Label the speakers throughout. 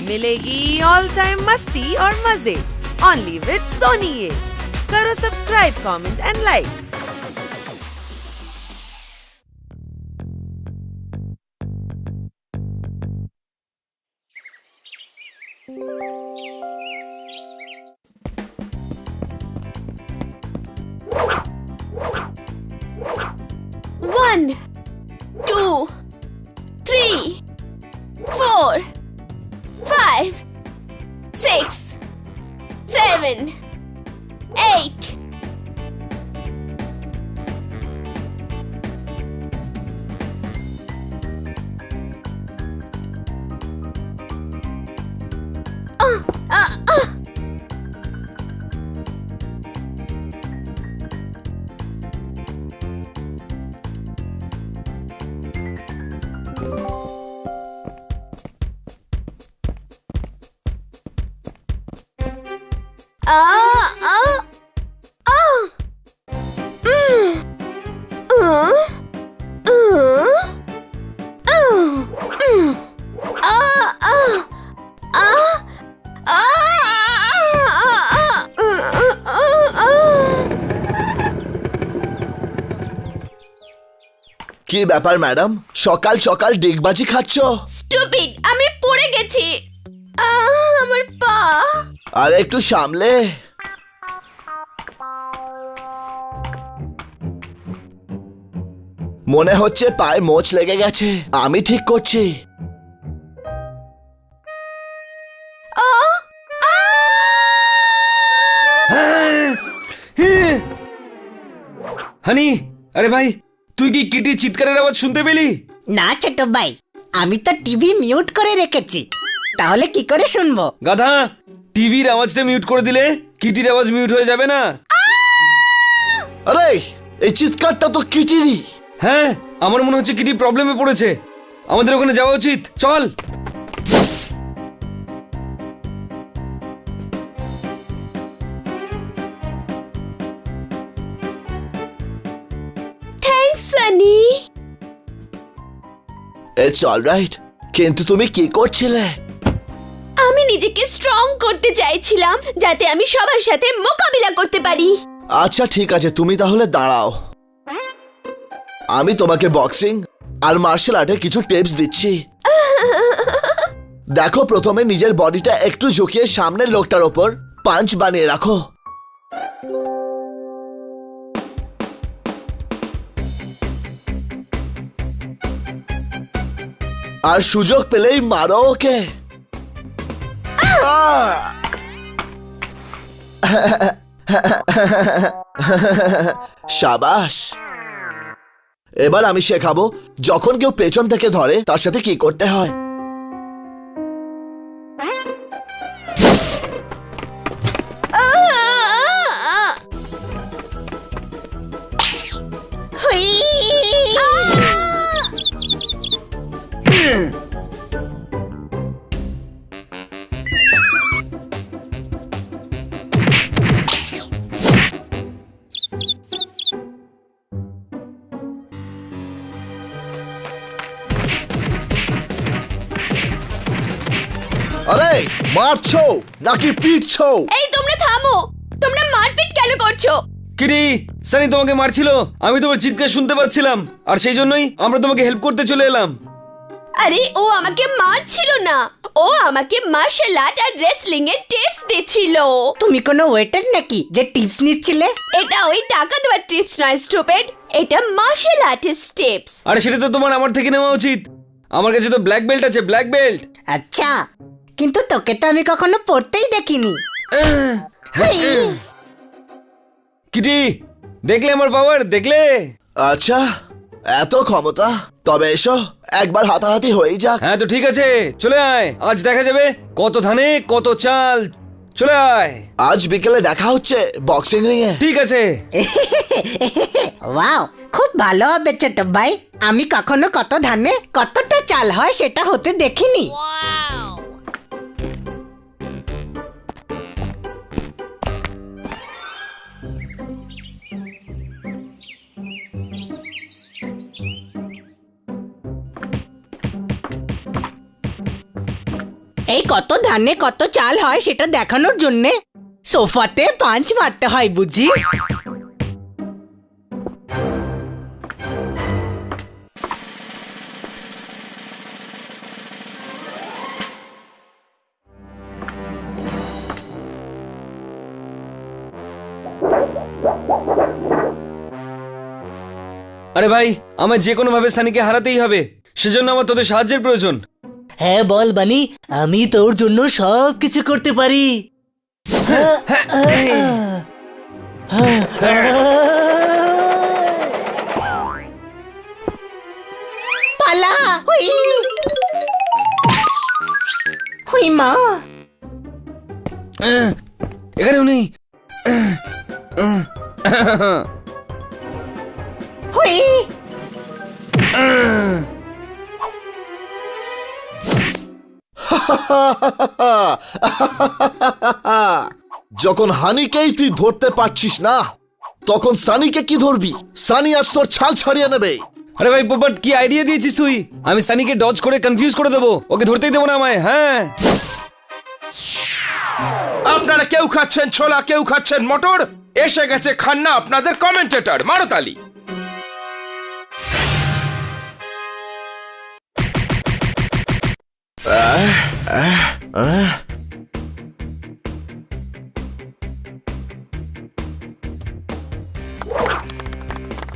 Speaker 1: मिलेगी all time मस्ती और मजे ओनली विद सोनी ये। करो subscribe, comment and like.
Speaker 2: One, two, three, four, five, six, seven, eight.
Speaker 3: কি ব্যাপার ম্যাডাম, সকাল সকাল ডিগবাজি খাচ্ছ?
Speaker 2: স্টুপিড, আমি পড়ে গেছি। আমার পা।
Speaker 3: আর একটু সামলে। মনে হচ্ছে পায়ে মোচ লেগে গেছে। আমি ঠিক করছি।
Speaker 4: হানি, আরে ভাই, তুই কি কিটির চিৎকারের আওয়াজ শুনতে পেলি?
Speaker 5: না ছোট ভাই, আমি তো টিভি মিউট করে রেখেছি, তাহলে কি করে শুনবো?
Speaker 4: গাধা, টিভির আওয়াজটা মিউট করে দিলে কিটির আওয়াজ মিউট হয়ে যাবে না?
Speaker 3: আরে এই চিৎকারটা তো কিটিরই।
Speaker 4: হ্যাঁ, আমার মনে হচ্ছে কিটি প্রবলেমে পড়েছে। আমাদের ওখানে যাওয়া উচিত, চল।
Speaker 2: Thanks Sunny.
Speaker 3: It's alright. কিন্তু তুমি কি করছিলে?
Speaker 2: আমি নিজেকে স্ট্রং করতে চাইছিলাম যাতে আমি সবার সাথে মোকাবিলা করতে পারি।
Speaker 3: আচ্ছা ঠিক আছে, তুমি তাহলে দাঁড়াও। আমি তোমাকে বক্সিং আর মার্শাল আর্টের কিছু টিপস দিচ্ছি। দেখো, প্রথমে নিজের বডিটা একটু ঝুঁকিয়ে সামনের লোকটার ওপর পাঞ্চ বানিয়ে রাখো। আর সুযোগ পেলেই মারো ওকে। শাবাশ। এবার আমি শেখাবো যখন কেউ পেছন থেকে ধরে তার সাথে কি করতে হয়। আরে মারছো নাকি পিটছো?
Speaker 2: এই তোমরা থামো, তোমরা মারপিট কেন করছো?
Speaker 4: কিটি, সানি তোমাকে মারছিল, আমি তোমার চিৎকার শুনতে পাচ্ছিলাম, আর সেই জন্যই আমরা তোমাকে হেল্প করতে চলে এলাম।
Speaker 2: আরে ও আমাকে মারছিল না, ও আমাকে মার্শাল আর্ট আর রেসলিং এর টিপস দিচ্ছিল।
Speaker 5: তুমি কোনো ওয়েটার নাকি যে টিপস নিচ্ছিলে?
Speaker 2: এটা ওই টাকা দেওয়ার টিপস নয় স্টুপিড, এটা মার্শাল আর্টের টিপস।
Speaker 4: আরে সেটা তো তোমার আমার থেকে নেওয়া উচিত। আমার কাছে তো ব্ল্যাক বেল্ট আছে, ব্ল্যাক বেল্ট।
Speaker 5: আচ্ছা, কিন্তু তোকে তো আমি কখনো পড়তেই দেখিনি।
Speaker 4: কিটি, দেখলে আমার পাওয়ার, দেখলে?
Speaker 3: আচ্ছা, এত ক্ষমতা? তবে এসো একবার হাতাহাতি হয়েই যাক।
Speaker 4: হ্যাঁ তো ঠিক আছে, চলে আয়, আজ দেখা যাবে কত ধানে কত চাল। চলে আয়।
Speaker 3: আজ বিকেলে দেখা হচ্ছে বক্সিং রিংয়ে।
Speaker 4: ঠিক আছে।
Speaker 5: ওয়াও, খুব ভালো হবে ছোট ভাই। আমি কখনো কত ধানে কতটা চাল হয় সেটা হতে দেখিনি। এই কত ধানে কত চাল হয় সেটা দেখানোর জন্যে সোফাতে পাঁচ মারতে হয় বুঝি।
Speaker 4: আরে ভাই, আমার যে কোনো ভাবে সানিকে হারাতেই হবে, সেজন্য আমার তোদের সাহায্যের প্রয়োজন।
Speaker 6: হ্যাঁ বল বানি, আমি তোর জন্য সব কিছু করতে পারি।
Speaker 5: পালা হুই হুই মা,
Speaker 4: এখানেও নেই।
Speaker 5: হুই
Speaker 3: যখন হানিকেই তুই ধরতে পারছিস না, তখন সানিকে কি ধরবি? সানি আজ তোর ছাল ছাড়িয়ে নেবে।
Speaker 4: আরে ভাই বাট কি আইডিয়া দিয়েছিস তুই? আমি সানিকে ডজ করে কনফিউজ করে দেবো, ওকে ধরতেই দেবো না আমায়। হ্যাঁ,
Speaker 7: আপনারা কেউ খাচ্ছেন ছোলা, কেউ খাচ্ছেন মটর, এসে গেছে খান্না আপনাদের কমেন্টেটর মারতালি।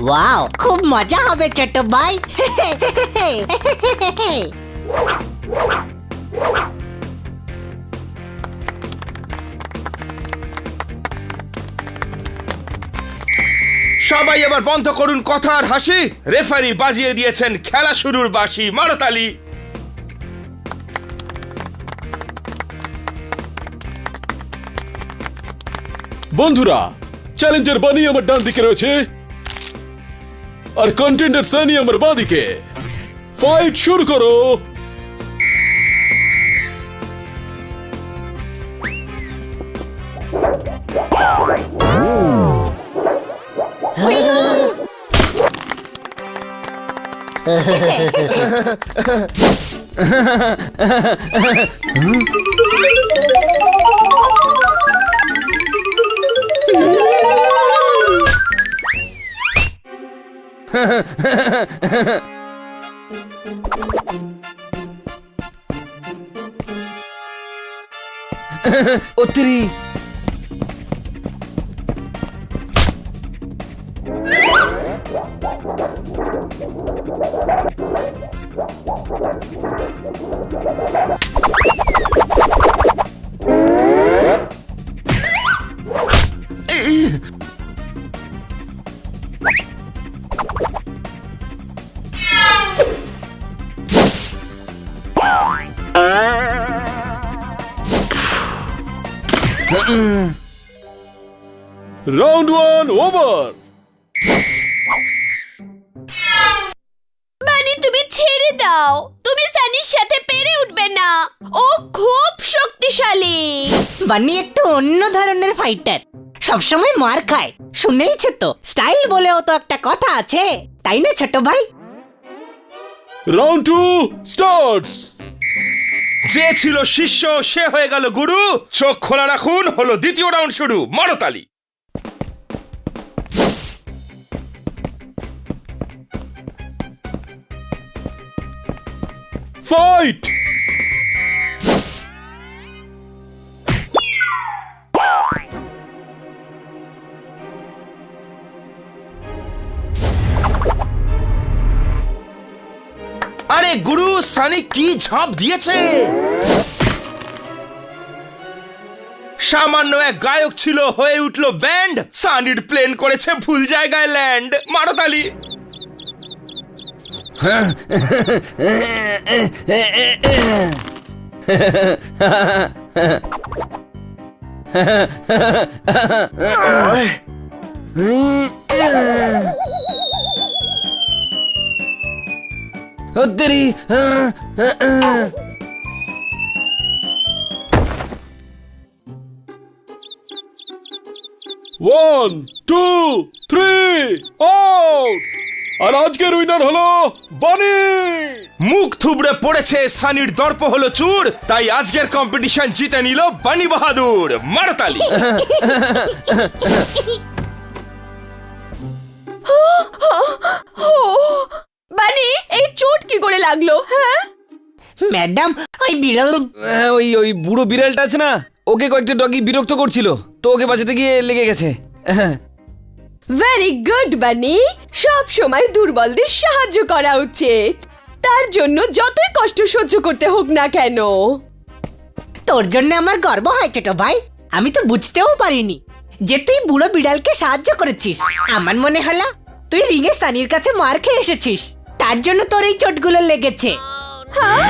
Speaker 5: ওয়াও, খুব মজা হবে ছোট ভাই।
Speaker 7: সবাই এবার বন্ধ করুন কথা আর হাসি, রেফারি বাজিয়ে দিয়েছেন খেলা শুরুর বাঁশি, মারতালি।
Speaker 8: বন্ধুরা, চ্যালেঞ্জার বানি আমার ডান দিকে রয়েছে আর কন্টেন্ডার সানি আমার বাঁ দিকে। ফাইট শুরু করো।
Speaker 4: ওত্তেরি,
Speaker 8: রাউন্ড 1 ওভার।
Speaker 2: বানি তুমি ছেড়ে দাও, তুমি সানির সাথে পেরে উঠবে না, ও খুব শক্তিশালী।
Speaker 5: বানি একটু অন্য ধরনের ফাইটার, সবসময় মার খায়, শুনেইছে তো, স্টাইল বলেও তো একটা কথা আছে, তাই না ছোট ভাই?
Speaker 8: Round 2 starts.
Speaker 7: যে ছিল শিষ্য সে হয়ে গেল গুরু, চোখ খোলা রাখুন, হলো দ্বিতীয় রাউন্ড শুরু, মারতালি।
Speaker 8: ফাইট।
Speaker 7: আরে গুরু, সানি কি ঝাঁপ দিয়েছে! সামান্য এক গায়ক ছিল, হয়ে উঠলো ব্যান্ড, সানির প্লেন করেছে ভুল জায়গায় ল্যান্ড, মারতালি।
Speaker 4: ওত্তেরি,
Speaker 8: 1 2 3 আউট। আর আজকের উইনার হলো বানি।
Speaker 7: মুখ থুবড়ে পড়েছে, সানির দর্প হলো চুর, তাই আজকের কম্পিটিশন জিতে নিল বানি বাহাদুর। মারতালি।
Speaker 2: বানি, এই চোট কি করে লাগলো? হ্যাঁ,
Speaker 5: ম্যাডাম ওই বিড়াল
Speaker 4: ওই ওই বুড়ো বিড়ালটা আছে না, ওকে কয়েকটা ডগি বিরক্ত করছিল, তো ওকে বাঁচাতে গিয়ে লেগে গেছে।
Speaker 2: ভেরি গুড বানি। সব সময় দুর্বলদের সাহায্য করা উচিত, তার জন্য যতই কষ্ট সহ্য করতে হোক না কেন।
Speaker 5: তোর জন্য আমার গর্ব হয় ছোট ভাই। আমি তো বুঝতেও পারিনি যে তুই বুড়ো বিড়ালকে সাহায্য করেছিস। আমার মনে হলো তুই রিঙে সানির কাছে মার খেয়ে এসেছিস, তার জন্য তোর এই চোটগুলো লেগেছে।
Speaker 2: হ্যাঁ,